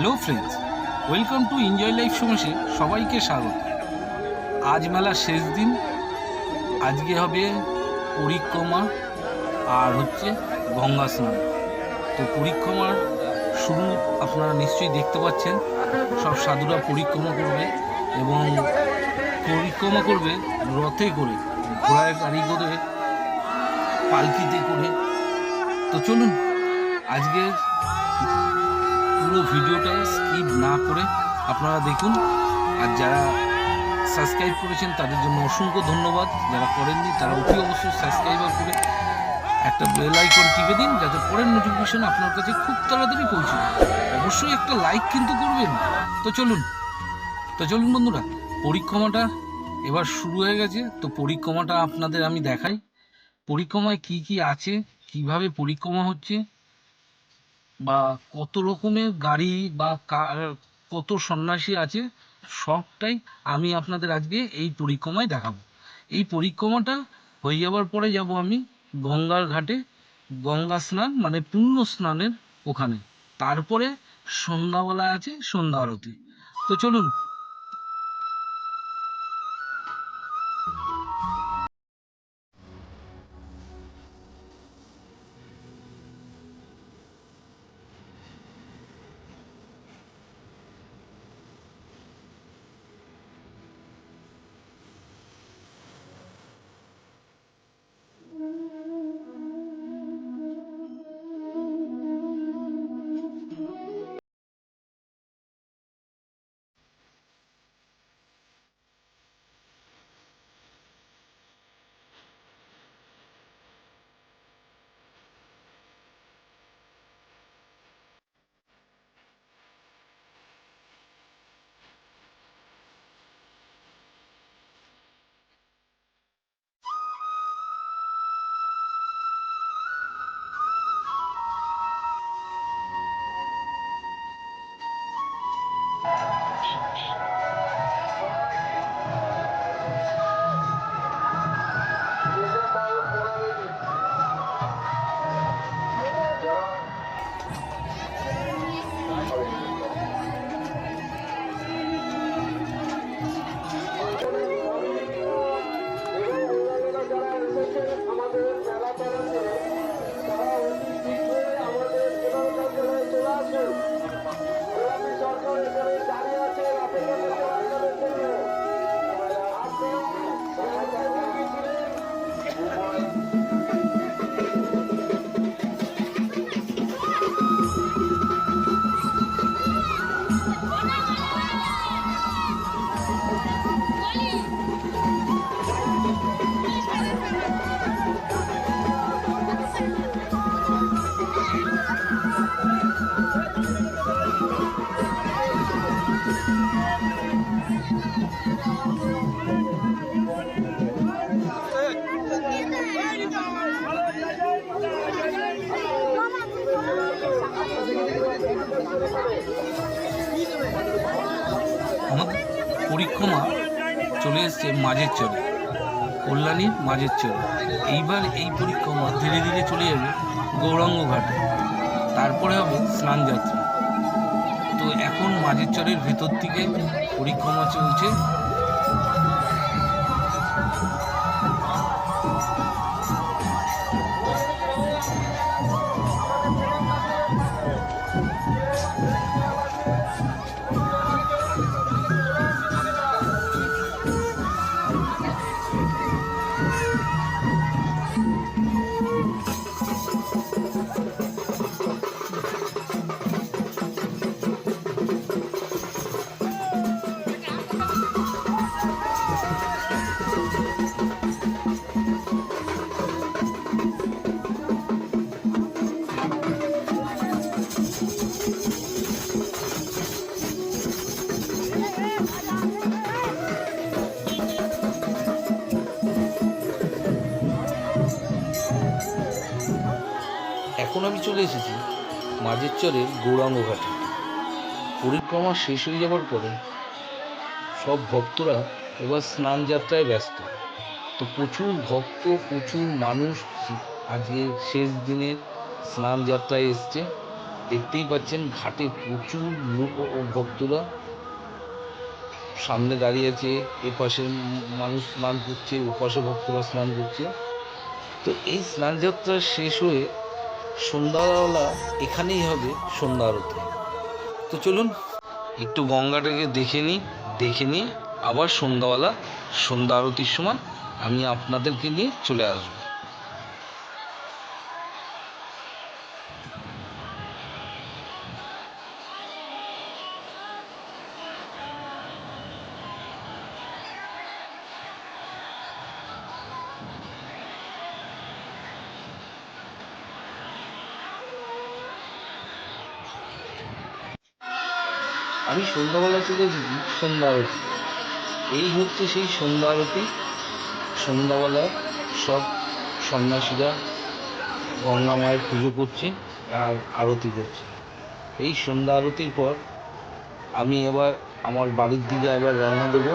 Hello friends, welcome to enjoy life সমস্যা। সবাইকে স্বাগত। আজ মেলার শেষ দিন। আজকে হবে পরিক্রমা আর হচ্ছে গঙ্গা স্নান। তো পরিক্রমার শুরু আপনারা নিশ্চয়ই দেখতে পাচ্ছেন। সব সাধুরা পরিক্রমা করবে এবং পরিক্রমা করবে রথে করে, ঘোড়ায় গাড়ি করে, পালকিতে করে। তো চলুন আজকে পুরো ভিডিওটা স্কিপ না করে আপনারা দেখুন। আর যারা সাবস্ক্রাইব করেছেন তাদের জন্য অসংখ্য ধন্যবাদ। যারা করেননি তারা অতি অবশ্যই সাবস্ক্রাইবার করে একটা বেল আইকন টিপে দিন, যাতে পরের নোটিফিকেশন আপনার কাছে খুব তাড়াতাড়ি পৌঁছে যায়। অবশ্যই একটা লাইক কিন্তু করবেন। তো চলুন বন্ধুরা, পরিক্রমাটা এবার শুরু হয়ে গেছে। তো পরিক্রমাটা আপনাদের আমি দেখাই। পরিক্রমায় কি কি আছে, কিভাবে পরিক্রমা হচ্ছে, বা কত রকমের গাড়ি বা কত সন্ন্যাসী আছে, সবটাই আমি আপনাদের আজকে এই পরিক্রমায় দেখাবো। এই পরিক্রমাটা হয়ে যাওয়ার পরে যাব আমি গঙ্গার ঘাটে, গঙ্গা স্নান মানে পুণ্য স্নানের ওখানে। তারপরে সন্ধ্যাবেলা আছে সন্ধ্যা আরতি। তো চলুন। আমাদের পরিক্রমা চলে এসছে মাঝের চরে, কল্যাণীর মাঝের চরে। এইবার এই পরিক্রমা ধীরে ধীরে চলে যাবে গৌরাঙ্গ ঘাটে, তারপরে হবে স্নান যাত্রা। তো এখন মাঝের চরের ভেতর থেকে পরিক্রমা চলছে। এখন আমি চলে এসেছি মাঝের চরের গৌরাঙ্গ ঘাটে। পরিক্রমা শেষ হয়ে যাওয়ার পরে সব ভক্তরা এবার স্নান যাত্রায় ব্যস্ত। তো প্রচুর ভক্ত, প্রচুর মানুষ আজকে শেষ দিনের স্নান যাত্রায় এসছে। দেখতেই পাচ্ছেন ঘাটে প্রচুর লোক ও ভক্তরা সামনে দাঁড়িয়ে আছে। এপাশে মানুষ স্নান করছে, ওপাশে ভক্তরা স্নান করছে। তো এই স্নানযাত্রা শেষ হয়ে সন্ধ্যাবেলা এখানেই হবে সন্ধ্যা আরতি। তো চলুন একটু গঙ্গাটাকে দেখে নিয়ে আবার সন্ধ্যাবেলা সন্ধ্যা আরতির সময় আমি আপনাদেরকে নিয়ে চলে আসবো। আমি সন্ধ্যাবেলা চলে এসেছি সন্ধ্যা আরতি। এই হচ্ছে সেই সন্ধ্যা আরতি। সন্ধ্যাবেলায় সব সন্ন্যাসীরা গঙ্গা মায়ের পুজো করছে আর আরতি করছে। এই সন্ধ্যা আরতির পর আমি এবার আমার বাড়ির দিকে এবার রওনা দেবো।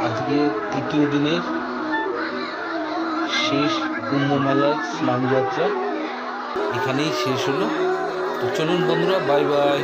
আজকে তৃতীয় দিনের শেষ কুম্ভ মেলার স্নান যাত্রা এখানেই শেষ হলো। তো চলুন বন্ধুরা, বাই বাই।